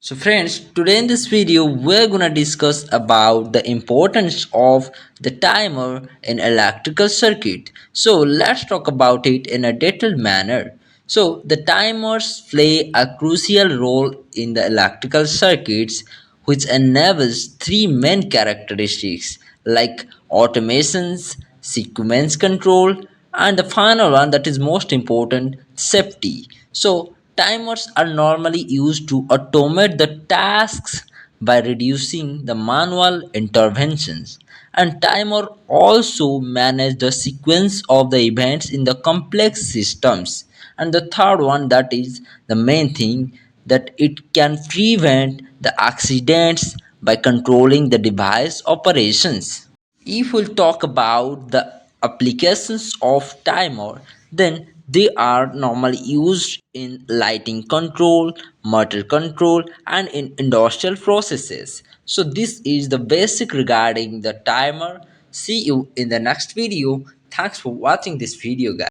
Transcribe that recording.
So friends, today in this video we're gonna discuss about the importance of the timer in electrical circuit. So let's talk about it in a detailed manner. So the timers play a crucial role in the electrical circuits which enables three main characteristics like automations, sequence control, and the final one that is most important, safety. So timers are normally used to automate the tasks by reducing the manual interventions, and timer also manage the sequence of the events in the complex systems. And the third one, that is the main thing, that it can prevent the accidents by controlling the device operations. If we'll talk about the applications of timer, then they are normally used in lighting control, motor control, and in industrial processes. So this is the basic regarding the timer. See you in the next video. Thanks for watching this video, guys.